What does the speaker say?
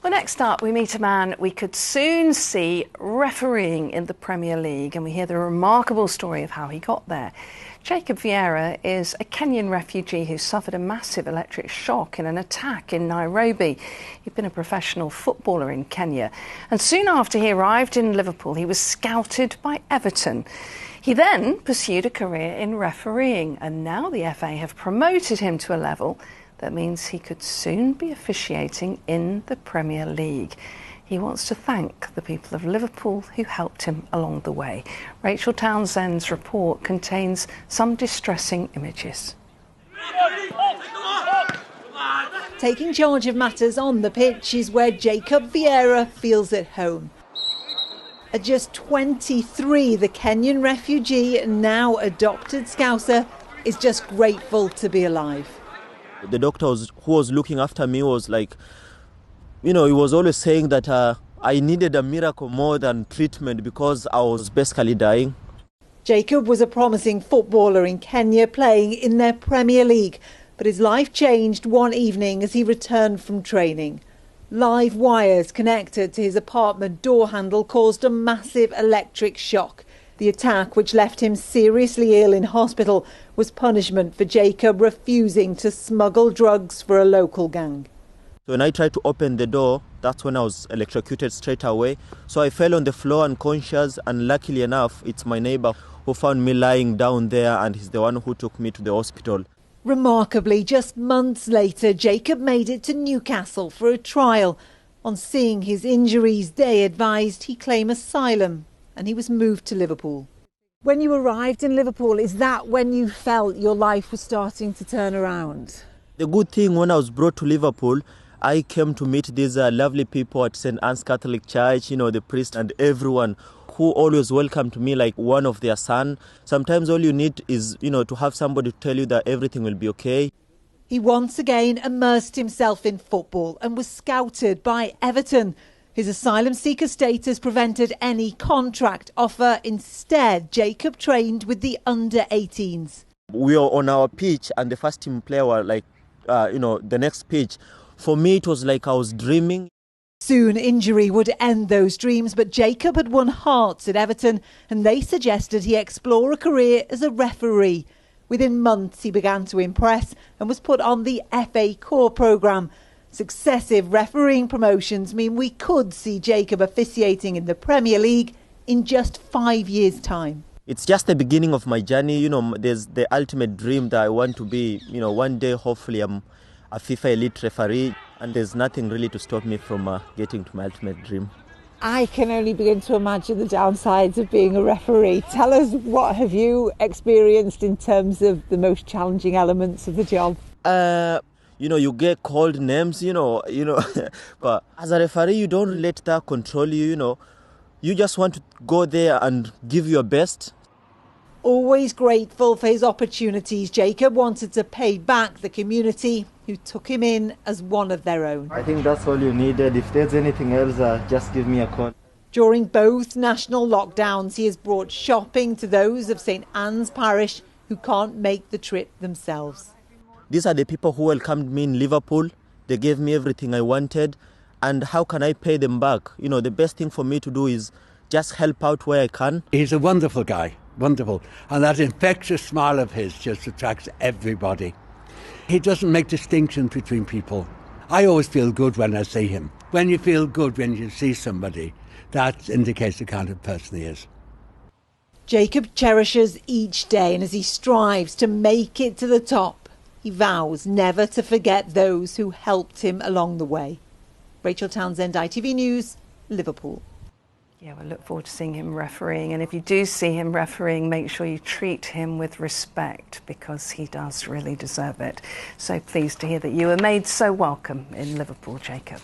Well, next up, we meet a man we could soon see refereeing in the Premier League, and we hear the remarkable story of how he got there. Jacob Vieira is a Kenyan refugee who suffered a massive electric shock in an attack in Nairobi. He'd been a professional footballer in Kenya, and soon after he arrived in Liverpool, he was scouted by Everton. He then pursued a career in refereeing, and now the FA have promoted him to a level that means he could soon be officiating in the Premier League. He wants to thank the people of Liverpool who helped him along the way. Rachel Townsend's report contains some distressing images. Taking charge of matters on the pitch is where Jacob Vieira feels at home. At just 23, the Kenyan refugee and now adopted Scouser is just grateful to be alive. The doctor who was looking after me was like, he was always saying that I needed a miracle more than treatment because I was basically dying. Jacob was a promising footballer in Kenya playing in their Premier League, but his life changed one evening as he returned from training. Live wires connected to his apartment door handle caused a massive electric shock. The attack, which left him seriously ill in hospital, was punishment for Jacob refusing to smuggle drugs for a local gang. When I tried to open the door, that's when I was electrocuted straight away. So I fell on the floor unconscious, and luckily enough, it's my neighbour who found me lying down there, and he's the one who took me to the hospital. Remarkably, just months later, Jacob made it to Newcastle for a trial. On seeing his injuries, they advised he claim asylum, and he was moved to Liverpool. When you arrived in Liverpool, is that when you felt your life was starting to turn around? The good thing, when I was brought to Liverpool, I came to meet these lovely people at St. Anne's Catholic Church, the priest and everyone who always welcomed me like one of their son. Sometimes all you need is, to have somebody to tell you that everything will be okay. He once again immersed himself in football and was scouted by Everton. His asylum seeker status prevented any contract offer. Instead, Jacob trained with the under-18s. We were on our pitch and the first team player were like, the next pitch. For me, it was like I was dreaming. Soon injury would end those dreams, but Jacob had won hearts at Everton and they suggested he explore a career as a referee. Within months, he began to impress and was put on the FA Core programme. Successive refereeing promotions mean we could see Jacob officiating in the Premier League in just 5 years' time. It's just the beginning of my journey. There's the ultimate dream that I want to be. One day, hopefully, I'm a FIFA elite referee, and there's nothing really to stop me from getting to my ultimate dream. I can only begin to imagine the downsides of being a referee. Tell us, what have you experienced in terms of the most challenging elements of the job? You get called names, but as a referee, you don't let that control you, You just want to go there and give your best. Always grateful for his opportunities, Jacob wanted to pay back the community who took him in as one of their own. I think that's all you needed. If there's anything else, just give me a call. During both national lockdowns, he has brought shopping to those of St. Anne's Parish who can't make the trip themselves. These are the people who welcomed me in Liverpool. They gave me everything I wanted. And how can I pay them back? The best thing for me to do is just help out where I can. He's a wonderful guy, wonderful. And that infectious smile of his just attracts everybody. He doesn't make distinctions between people. I always feel good when I see him. When you feel good when you see somebody, that indicates the kind of person he is. Jacob cherishes each day, and as he strives to make it to the top, he vows never to forget those who helped him along the way. Rachel Townsend, ITV News, Liverpool. Yeah, we'll look forward to seeing him refereeing. And if you do see him refereeing, make sure you treat him with respect because he does really deserve it. So pleased to hear that you were made so welcome in Liverpool, Jacob.